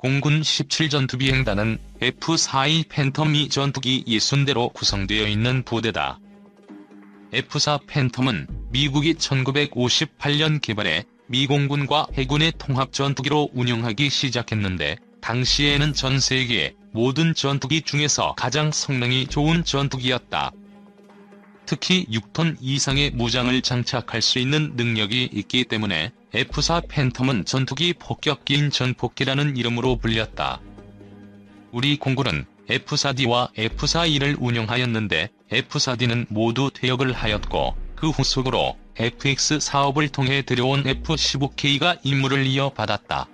공군 17전투비행단은 F-4E 팬텀 2 전투기 60대로 구성되어 있는 부대다. F-4 팬텀은 미국이 1958년 개발해 미 공군과 해군의 통합 전투기로 운용하기 시작했는데, 당시에는 전 세계의 모든 전투기 중에서 가장 성능이 좋은 전투기였다. 특히 6톤 이상의 무장을 장착할 수 있는 능력이 있기 때문에 F-4 팬텀은 전투기 폭격기인 전폭기라는 이름으로 불렸다. 우리 공군은 F-4D와 F-4E를 운용하였는데, F-4D는 모두 퇴역을 하였고 그 후속으로 FX 사업을 통해 들여온 F-15K가 임무를 이어받았다.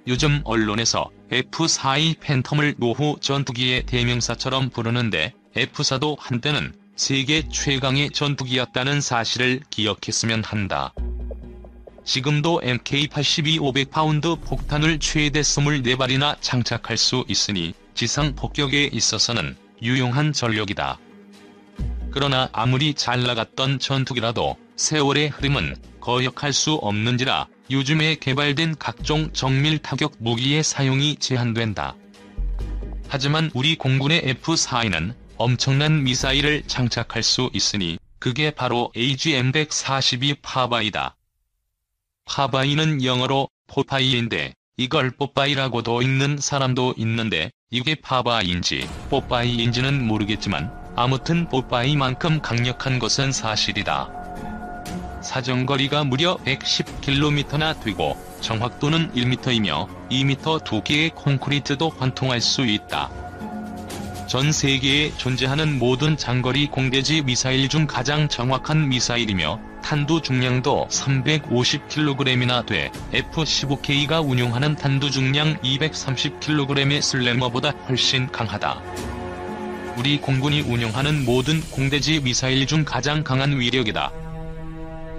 요즘 언론에서 F-4E 팬텀을 노후 전투기의 대명사처럼 부르는데, F-4도 한때는 세계 최강의 전투기였다는 사실을 기억했으면 한다. 지금도 MK-82 500파운드 폭탄을 최대 24발이나 장착할 수 있으니 지상 폭격에 있어서는 유용한 전력이다. 그러나 아무리 잘 나갔던 전투기라도 세월의 흐름은 거역할 수 없는지라 요즘에 개발된 각종 정밀 타격 무기의 사용이 제한된다. 하지만 우리 공군의 F-4E는 엄청난 미사일을 장착할 수 있으니 그게 바로 AGM-142 파바이다. 파바이는 영어로 포파이인데 이걸 뽀빠이라고도 읽는 사람도 있는데, 이게 파바이인지 뽀빠이인지는 모르겠지만 아무튼 뽀빠이만큼 강력한 것은 사실이다. 사정거리가 무려 110km나 되고 정확도는 1m이며 2m 두께의 콘크리트도 관통할 수 있다. 전 세계에 존재하는 모든 장거리 공대지 미사일 중 가장 정확한 미사일이며 탄두 중량도 350kg이나 돼 F-15K가 운용하는 탄두 중량 230kg의 슬래머보다 훨씬 강하다. 우리 공군이 운용하는 모든 공대지 미사일 중 가장 강한 위력이다.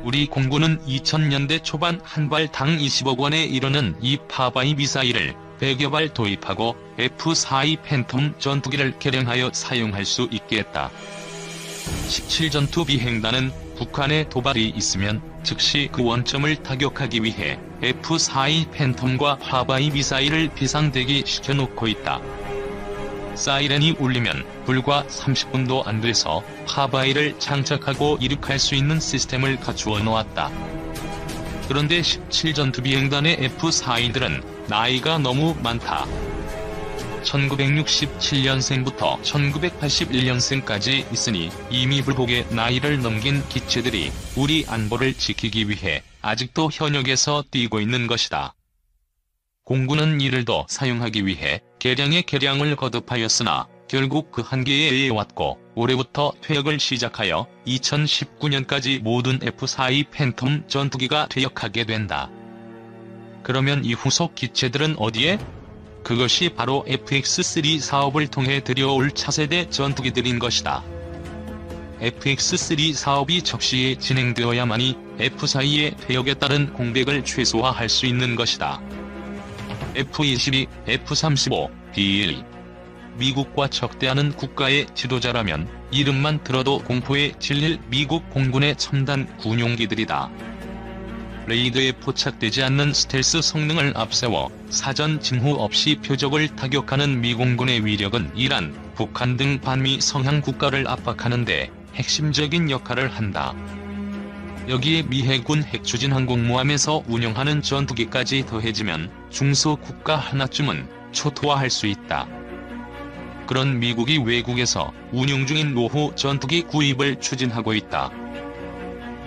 우리 공군은 2000년대 초반 한 발당 20억 원에 이르는 이 파바이 미사일을 100여 발 도입하고 F-4E 팬텀 전투기를 개량하여 사용할 수 있게 했다. 17전투 비행단은 북한에 도발이 있으면 즉시 그 원점을 타격하기 위해 F-4E 팬텀과 파바이 미사일을 비상대기 시켜놓고 있다. 사이렌이 울리면 불과 30분도 안 돼서 파바이를 장착하고 이륙할 수 있는 시스템을 갖추어 놓았다. 그런데 17전투비행단의 F-4E들은 나이가 너무 많다. 1967년생부터 1981년생까지 있으니 이미 불복의 나이를 넘긴 기체들이 우리 안보를 지키기 위해 아직도 현역에서 뛰고 있는 것이다. 공군은 이를 더 사용하기 위해 개량에 개량을 거듭하였으나 결국 그 한계에 의해왔고, 올해부터 퇴역을 시작하여 2019년까지 모든 F-4E 팬텀 전투기가 퇴역하게 된다. 그러면 이 후속 기체들은 어디에? 그것이 바로 FX-3 사업을 통해 들여올 차세대 전투기들인 것이다. FX-3 사업이 적시에 진행되어야만이 F-4E의 퇴역에 따른 공백을 최소화할 수 있는 것이다. F-22, F-35, B-1 미국과 적대하는 국가의 지도자라면 이름만 들어도 공포에 질릴 미국 공군의 첨단 군용기들이다. 레이더에 포착되지 않는 스텔스 성능을 앞세워 사전 징후 없이 표적을 타격하는 미공군의 위력은 이란, 북한 등 반미 성향 국가를 압박하는 데 핵심적인 역할을 한다. 여기에 미 해군 핵추진항공모함에서 운영하는 전투기까지 더해지면 중소국가 하나쯤은 초토화할 수 있다. 그런 미국이 외국에서 운용 중인 노후 전투기 구입을 추진하고 있다.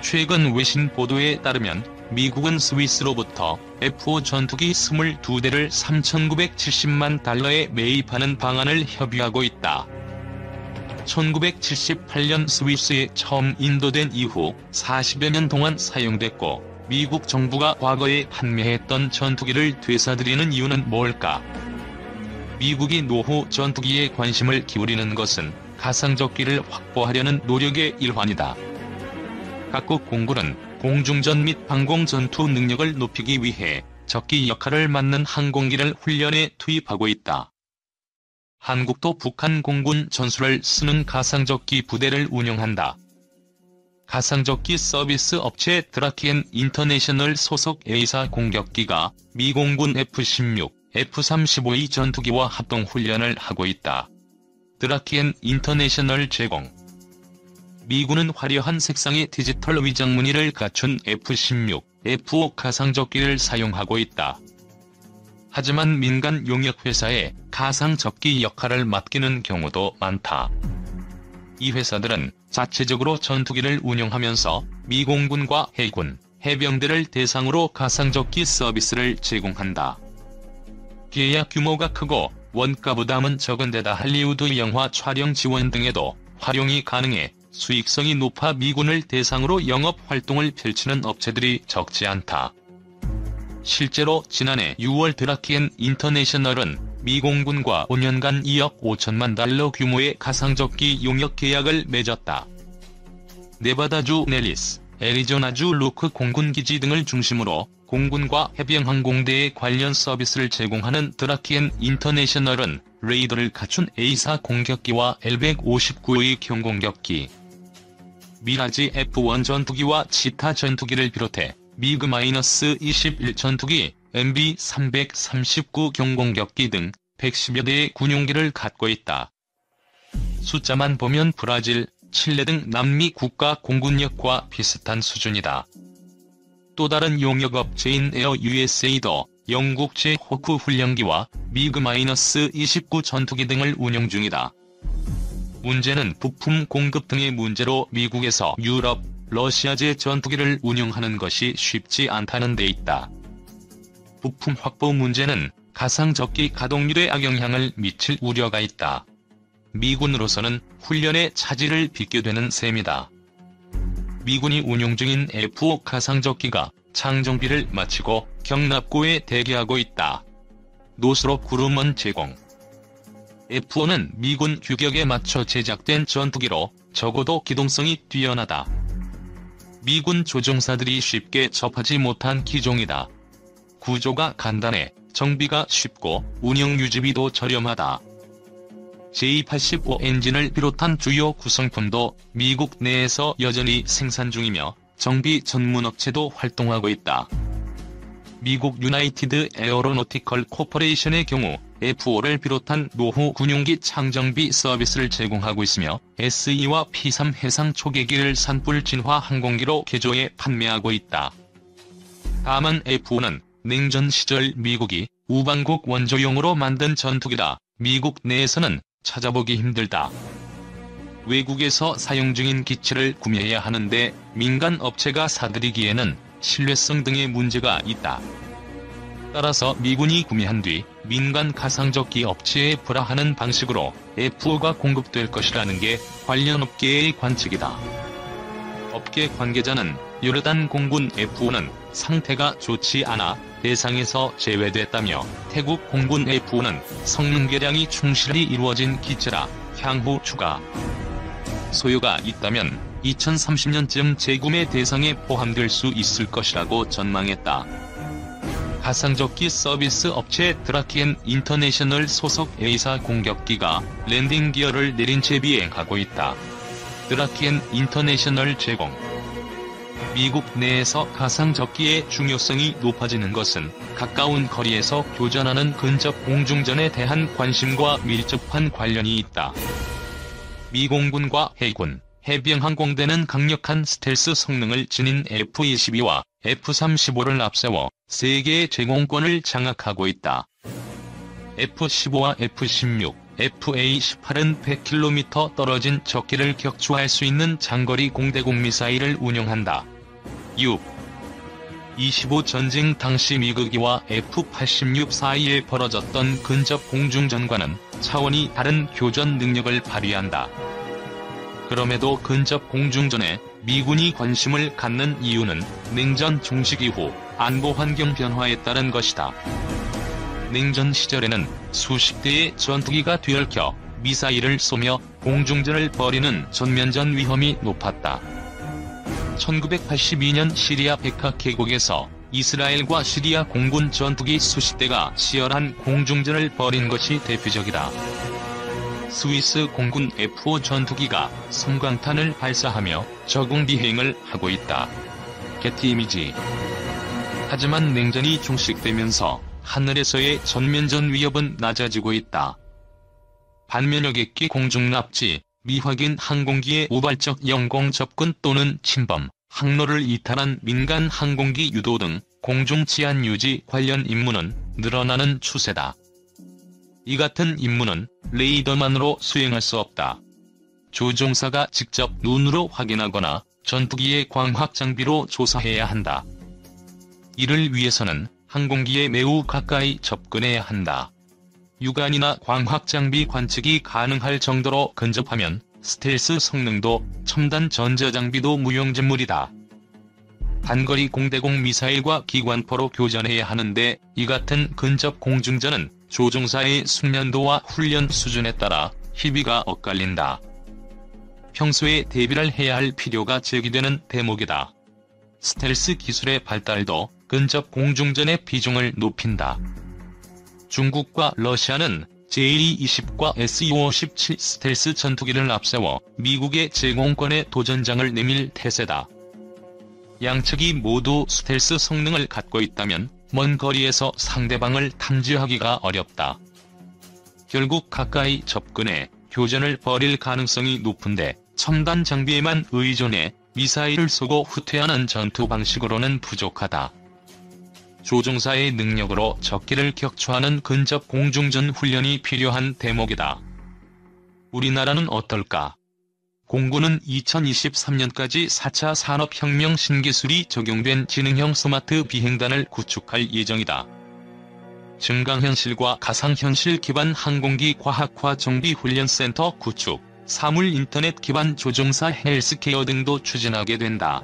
최근 외신 보도에 따르면 미국은 스위스로부터 F-5 전투기 22대를 3,970만 달러에 매입하는 방안을 협의하고 있다. 1978년 스위스에 처음 인도된 이후 40여 년 동안 사용됐고, 미국 정부가 과거에 판매했던 전투기를 되살리는 이유는 뭘까? 미국이 노후 전투기에 관심을 기울이는 것은 가상적기를 확보하려는 노력의 일환이다. 각국 공군은 공중전 및 항공 전투 능력을 높이기 위해 적기 역할을 맡는 항공기를 훈련에 투입하고 있다. 한국도 북한 공군 전술을 쓰는 가상적기 부대를 운영한다. 가상적기 서비스 업체 드라키엔 인터내셔널 소속 A사 공격기가 미 공군 F-16, F-35E 전투기와 합동훈련을 하고 있다. 드라키엔 인터내셔널 제공. 미군은 화려한 색상의 디지털 위장 무늬를 갖춘 F-16, F-5 가상적기를 사용하고 있다. 하지만 민간 용역 회사에 가상적기 역할을 맡기는 경우도 많다. 이 회사들은 자체적으로 전투기를 운영하면서 미 공군과 해군, 해병대를 대상으로 가상적기 서비스를 제공한다. 계약 규모가 크고 원가 부담은 적은 데다 할리우드 영화 촬영 지원 등에도 활용이 가능해 수익성이 높아 미군을 대상으로 영업 활동을 펼치는 업체들이 적지 않다. 실제로 지난해 6월 드라키엔 인터내셔널은 미 공군과 5년간 2억 5천만 달러 규모의 가상적기 용역 계약을 맺었다. 네바다주 넬리스, 애리조나주 루크 공군기지 등을 중심으로 공군과 해병항공대에 관련 서비스를 제공하는 드라키엔 인터내셔널은 레이더를 갖춘 A사 공격기와 L-159의 경공격기, 미라지 F-1 전투기와 치타 전투기를 비롯해 미그-21 전투기, MB-339 경공격기 등 110여 대의 군용기를 갖고 있다. 숫자만 보면 브라질, 칠레 등 남미 국가 공군력과 비슷한 수준이다. 또 다른 용역업체인 에어 USA도 영국제 호크 훈련기와 미그-29 전투기 등을 운영 중이다. 문제는 부품 공급 등의 문제로 미국에서 유럽, 러시아제 전투기를 운영하는 것이 쉽지 않다는 데 있다. 부품 확보 문제는 가상적기 가동률에 악영향을 미칠 우려가 있다. 미군으로서는 훈련에 차질을 빚게 되는 셈이다. 미군이 운용 중인 F-5 가상적기가 장정비를 마치고 경납고에 대기하고 있다. 노스롭 그루먼 제공. F-5는 미군 규격에 맞춰 제작된 전투기로 적어도 기동성이 뛰어나다. 미군 조종사들이 쉽게 접하지 못한 기종이다. 구조가 간단해 정비가 쉽고 운영 유지비도 저렴하다. J-85 엔진을 비롯한 주요 구성품도 미국 내에서 여전히 생산 중이며 정비 전문업체도 활동하고 있다. 미국 유나이티드 에어로노티컬 코퍼레이션의 경우 F-5를 비롯한 노후 군용기 창정비 서비스를 제공하고 있으며 SE와 P-3 해상 초계기를 산불 진화 항공기로 개조해 판매하고 있다. 다만 F-5는 냉전 시절 미국이 우방국 원조용으로 만든 전투기라 미국 내에서는 찾아보기 힘들다. 외국에서 사용 중인 기체를 구매해야 하는데 민간 업체가 사들이기에는 신뢰성 등의 문제가 있다. 따라서 미군이 구매한 뒤 민간 가상적기 업체에 불화하는 방식으로 F-5가 공급될 것이라는 게 관련 업계의 관측이다. 업계 관계자는 요르단 공군 F-5는 상태가 좋지 않아 대상에서 제외됐다며 태국 공군 F-5는 성능 개량이 충실히 이루어진 기체라 향후 추가 소요가 있다면 2030년쯤 재구매 대상에 포함될 수 있을 것이라고 전망했다. 가상적기 서비스 업체 드라키엔 인터내셔널 소속 A사 공격기가 랜딩 기어를 내린 채 비행하고 있다. 드라키엔 인터내셔널 제공. 미국 내에서 가상적기의 중요성이 높아지는 것은 가까운 거리에서 교전하는 근접 공중전에 대한 관심과 밀접한 관련이 있다. 미 공군과 해군, 해병항공대는 강력한 스텔스 성능을 지닌 F-22와 F-35를 앞세워 세계의 제공권을 장악하고 있다. F-15와 F-16, FA-18은 100km 떨어진 적기를 격추할 수 있는 장거리 공대공 미사일을 운용한다. U-25 전쟁 당시 미국이와 F-86 사이에 벌어졌던 근접 공중전과는 차원이 다른 교전 능력을 발휘한다. 그럼에도 근접 공중전에 미군이 관심을 갖는 이유는 냉전 종식 이후 안보 환경 변화에 따른 것이다. 냉전 시절에는 수십 대의 전투기가 뒤얽혀 미사일을 쏘며 공중전을 벌이는 전면전 위험이 높았다. 1982년 시리아 베카 계곡에서 이스라엘과 시리아 공군 전투기 수십 대가 치열한 공중전을 벌인 것이 대표적이다. 스위스 공군 F-5 전투기가 섬광탄을 발사하며 적응 비행을 하고 있다. 게티 이미지. 하지만 냉전이 종식되면서 하늘에서의 전면전 위협은 낮아지고 있다. 반면 여객기 공중납치, 미확인 항공기의 우발적 영공 접근 또는 침범, 항로를 이탈한 민간 항공기 유도 등 공중 치안 유지 관련 임무는 늘어나는 추세다. 이 같은 임무는 레이더만으로 수행할 수 없다. 조종사가 직접 눈으로 확인하거나 전투기의 광학 장비로 조사해야 한다. 이를 위해서는 항공기에 매우 가까이 접근해야 한다. 육안이나 광학 장비 관측이 가능할 정도로 근접하면 스텔스 성능도 첨단 전자장비도 무용지물이다. 단거리 공대공 미사일과 기관포로 교전해야 하는데 이 같은 근접 공중전은 조종사의 숙련도와 훈련 수준에 따라 희비가 엇갈린다. 평소에 대비를 해야 할 필요가 제기되는 대목이다. 스텔스 기술의 발달도 근접 공중전의 비중을 높인다. 중국과 러시아는 JE-20과 SU-57 스텔스 전투기를 앞세워 미국의 제공권에 도전장을 내밀 태세다. 양측이 모두 스텔스 성능을 갖고 있다면 먼 거리에서 상대방을 탐지하기가 어렵다. 결국 가까이 접근해 교전을 벌일 가능성이 높은데 첨단 장비에만 의존해 미사일을 쏘고 후퇴하는 전투 방식으로는 부족하다. 조종사의 능력으로 적기를 격추하는 근접 공중전 훈련이 필요한 대목이다. 우리나라는 어떨까? 공군은 2023년까지 4차 산업혁명 신기술이 적용된 지능형 스마트 비행단을 구축할 예정이다. 증강현실과 가상현실 기반 항공기 과학화 정비훈련센터 구축, 사물인터넷 기반 조종사 헬스케어 등도 추진하게 된다.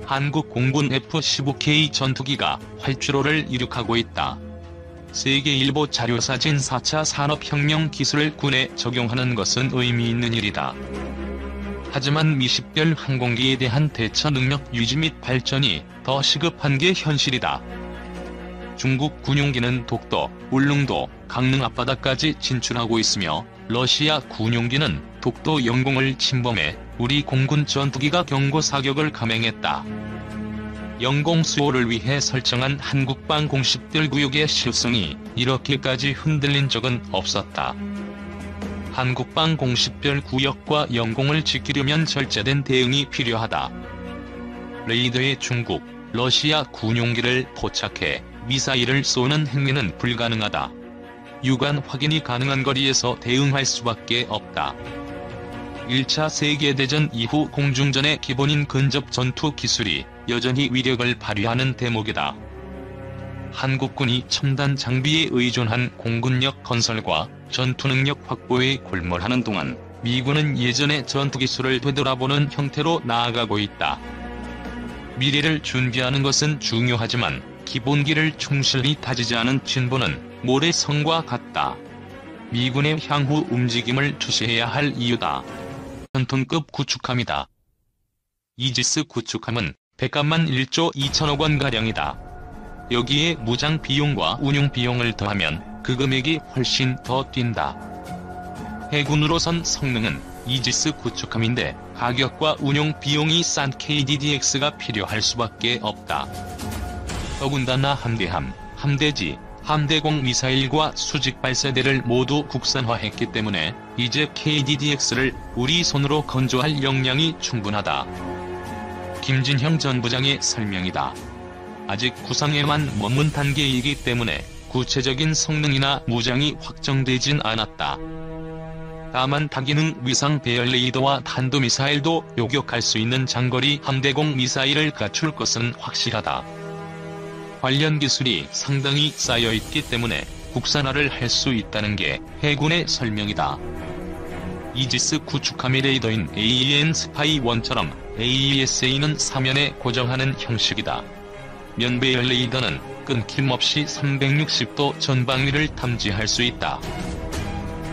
한국 공군 F-15K 전투기가 활주로를 이룩하고 있다. 세계일보 자료사진 4차 산업혁명 기술을 군에 적용하는 것은 의미 있는 일이다. 하지만 미식별 항공기에 대한 대처 능력 유지 및 발전이 더 시급한 게 현실이다. 중국 군용기는 독도, 울릉도, 강릉 앞바다까지 진출하고 있으며 러시아 군용기는 독도 영공을 침범해 우리 공군 전투기가 경고 사격을 감행했다. 영공 수호를 위해 설정한 한국방 공식들 구역의 실성이 이렇게까지 흔들린 적은 없었다. 한국방 공식별 구역과 영공을 지키려면 절제된 대응이 필요하다. 레이더에 중국, 러시아 군용기를 포착해 미사일을 쏘는 행위는 불가능하다. 육안 확인이 가능한 거리에서 대응할 수밖에 없다. 1차 세계대전 이후 공중전의 기본인 근접 전투 기술이 여전히 위력을 발휘하는 대목이다. 한국군이 첨단 장비에 의존한 공군력 건설과 전투 능력 확보에 골몰하는 동안 미군은 예전의 전투 기술을 되돌아보는 형태로 나아가고 있다. 미래를 준비하는 것은 중요하지만 기본기를 충실히 다지지 않은 진보는 모래성과 같다. 미군의 향후 움직임을 투시해야 할 이유다. 전통급 구축함이다. 이지스 구축함은 백값만 1조 2천억 원가량이다. 여기에 무장 비용과 운용 비용을 더하면 그 금액이 훨씬 더 뛴다. 해군으로선 성능은 이지스 구축함인데 가격과 운용 비용이 싼 KDDX가 필요할 수밖에 없다. 더군다나 함대함, 함대지, 함대공 미사일과 수직 발사대를 모두 국산화했기 때문에 이제 KDDX를 우리 손으로 건조할 역량이 충분하다. 김진형 전 부장의 설명이다. 아직 구상에만 머문 단계이기 때문에 구체적인 성능이나 무장이 확정되진 않았다. 다만 다기능 위상 배열 레이더와 탄도미사일도 요격할 수 있는 장거리 함대공 미사일을 갖출 것은 확실하다. 관련 기술이 상당히 쌓여있기 때문에 국산화를 할 수 있다는 게 해군의 설명이다. 이지스 구축함의 레이더인 AEN 스파이-1처럼 AESA는 사면에 고정하는 형식이다. 면배열 레이더는 끊김없이 360도 전방위를 탐지할 수 있다.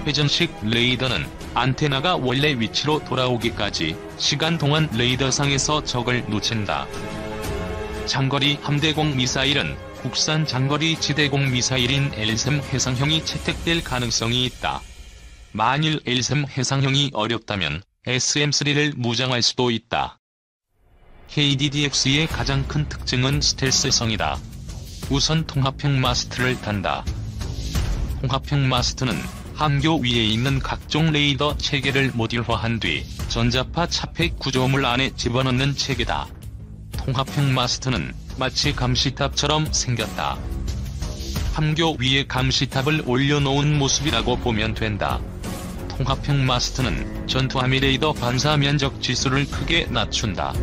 회전식 레이더는 안테나가 원래 위치로 돌아오기까지 시간 동안 레이더상에서 적을 놓친다. 장거리 함대공 미사일은 국산 장거리 지대공 미사일인 LSM 해상형이 채택될 가능성이 있다. 만일 LSM 해상형이 어렵다면 SM-3를 무장할 수도 있다. KDDX의 가장 큰 특징은 스텔스성이다. 우선 통합형 마스트를 단다. 통합형 마스트는 함교 위에 있는 각종 레이더 체계를 모듈화한 뒤 전자파 차폐 구조물 안에 집어넣는 체계다. 통합형 마스트는 마치 감시탑처럼 생겼다. 함교 위에 감시탑을 올려놓은 모습이라고 보면 된다. 통합형 마스트는 전투함의 레이더 반사 면적 지수를 크게 낮춘다.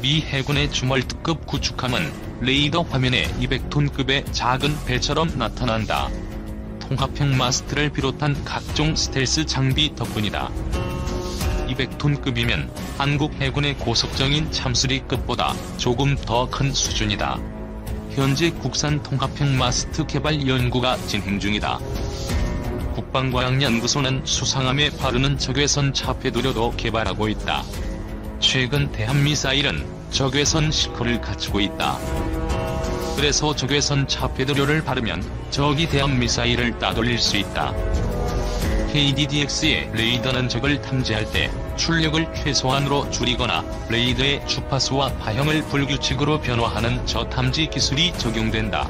미 해군의 주멀트급 구축함은 레이더 화면에 200톤급의 작은 배처럼 나타난다. 통합형 마스트를 비롯한 각종 스텔스 장비 덕분이다. 200톤급이면 한국 해군의 고속정인 참수리급보다 조금 더 큰 수준이다. 현재 국산 통합형 마스트 개발 연구가 진행 중이다. 국방과학연구소는 수상함에 바르는 적외선 차폐도료도 개발하고 있다. 최근 대한미사일은 적외선 시커를 갖추고 있다. 그래서 적외선 차폐도료를 바르면 적이 대한미사일을 따돌릴 수 있다. KDDX의 레이더는 적을 탐지할 때 출력을 최소한으로 줄이거나 레이더의 주파수와 파형을 불규칙으로 변화하는 저탐지 기술이 적용된다.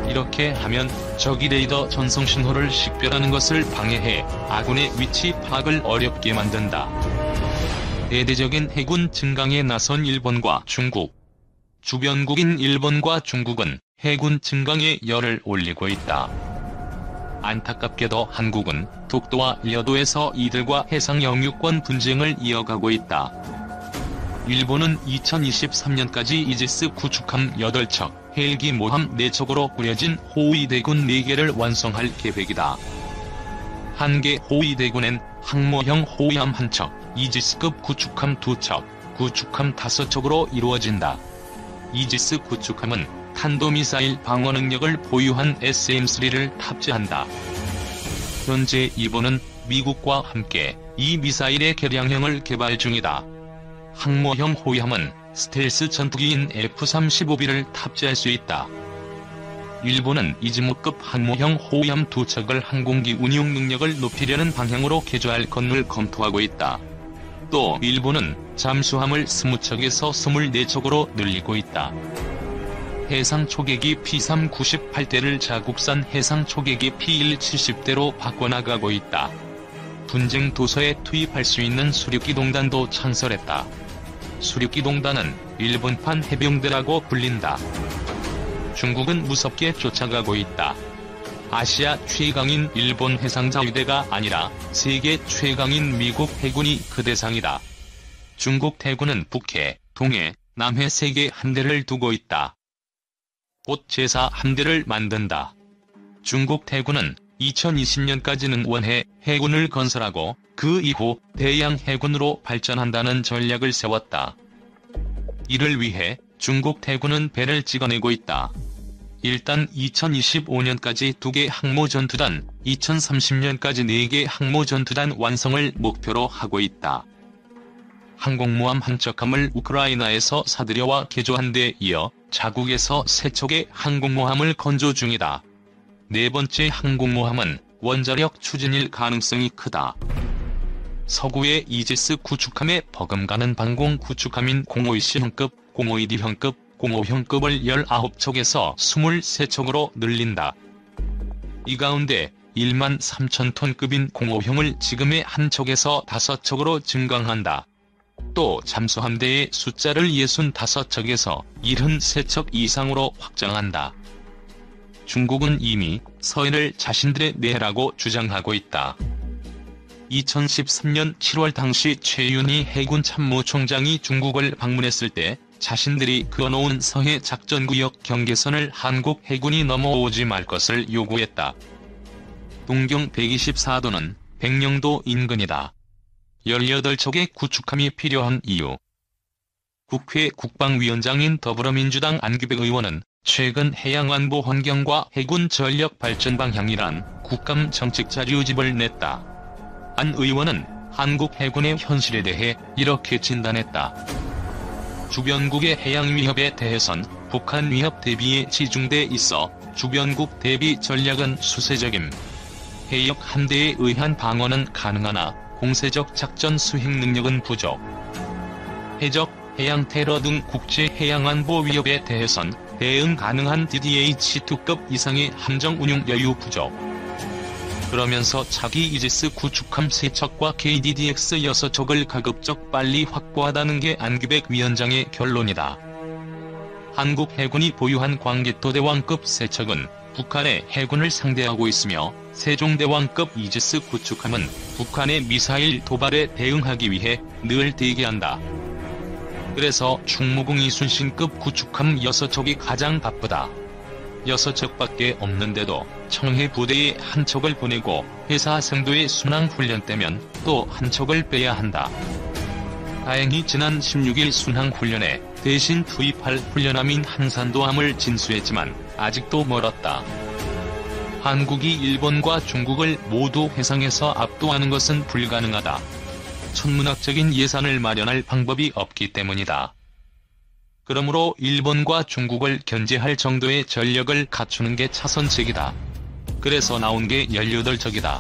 이렇게 하면 적이 레이더 전송 신호를 식별하는 것을 방해해 아군의 위치 파악을 어렵게 만든다. 대대적인 해군 증강에 나선 일본과 중국. 주변국인 일본과 중국은 해군 증강에 열을 올리고 있다. 안타깝게도 한국은 독도와 여도에서 이들과 해상 영유권 분쟁을 이어가고 있다. 일본은 2023년까지 이지스 구축함 8척, 헬기 모함 4척으로 꾸려진 호위대군 4개를 완성할 계획이다. 한개 호위대군엔 항모형 호위함 1척, 이지스급 구축함 2척, 구축함 5척으로 이루어진다. 이지스 구축함은 탄도미사일 방어 능력을 보유한 SM-3를 탑재한다. 현재 일본은 미국과 함께 이 미사일의 개량형을 개발 중이다. 항모형 호위함은 스텔스 전투기인 F-35B를 탑재할 수 있다. 일본은 이즈모급 항모형 호위함 2척을 항공기 운용 능력을 높이려는 방향으로 개조할 건을 검토하고 있다. 또 일본은 잠수함을 20척에서 24척으로 늘리고 있다. 해상 초계기 P-3 98대를 자국산 해상 초계기 P-1 70대로 바꿔나가고 있다. 분쟁 도서에 투입할 수 있는 수륙기동단도 창설했다. 수륙기동단은 일본판 해병대라고 불린다. 중국은 무섭게 쫓아가고 있다. 아시아 최강인 일본 해상자위대가 아니라 세계 최강인 미국 해군이 그 대상이다. 중국 해군은 북해, 동해, 남해 3개 함대를 두고 있다. 곧 제4함대를 만든다. 중국 해군은 2020년까지는 원해 해군을 건설하고 그 이후 대양 해군으로 발전한다는 전략을 세웠다. 이를 위해 중국 해군은 배를 찍어내고 있다. 일단 2025년까지 2개 항모전투단, 2030년까지 4개 항모전투단 완성을 목표로 하고 있다. 항공모함 한 척함을 우크라이나에서 사들여와 개조한 데 이어 자국에서 3척의 항공모함을 건조 중이다. 네 번째 항공모함은 원자력 추진일 가능성이 크다. 서구의 이지스 구축함에 버금가는 방공 구축함인 052C형급, 052D형급, 05형급을 19척에서 23척으로 늘린다. 이 가운데 13,000톤급인 05형을 지금의 한 척에서 5척으로 증강한다. 또 잠수함대의 숫자를 65척에서 73척 이상으로 확장한다. 중국은 이미 서해를 자신들의 내해라고 주장하고 있다. 2013년 7월 당시 최윤희 해군 참모총장이 중국을 방문했을 때 자신들이 그어놓은 서해 작전구역 경계선을 한국 해군이 넘어오지 말 것을 요구했다. 동경 124도는 백령도 인근이다. 18척의 구축함이 필요한 이유. 국회 국방위원장인 더불어민주당 안규백 의원은 최근 해양안보 환경과 해군 전력 발전 방향이란 국감 정책 자료집을 냈다. 안 의원은 한국 해군의 현실에 대해 이렇게 진단했다. 주변국의 해양 위협에 대해선 북한 위협 대비에 치중돼 있어 주변국 대비 전략은 수세적임. 해역 함대에 의한 방어는 가능하나 공세적 작전 수행 능력은 부족. 해적, 해양 테러 등 국제 해양안보 위협에 대해선 대응 가능한 DDH-2급 이상의 함정 운용 여유 부족. 그러면서 차기 이지스 구축함 3척과 KDDX 6척을 가급적 빨리 확보하다는 게 안규백 위원장의 결론이다. 한국 해군이 보유한 광개토대왕급 3척은 북한의 해군을 상대하고 있으며 세종대왕급 이지스 구축함은 북한의 미사일 도발에 대응하기 위해 늘 대기한다. 그래서 충무공 이순신급 구축함 6척이 가장 바쁘다. 6척밖에 없는데도 청해 부대에 한 척을 보내고 회사 생도의 순항훈련 때면 또 한 척을 빼야 한다. 다행히 지난 16일 순항훈련에 대신 투입할 훈련함인 한산도함을 진수했지만 아직도 멀었다. 한국이 일본과 중국을 모두 해상에서 압도하는 것은 불가능하다. 천문학적인 예산을 마련할 방법이 없기 때문이다. 그러므로 일본과 중국을 견제할 정도의 전력을 갖추는 게 차선책이다. 그래서 나온 게 18척이다.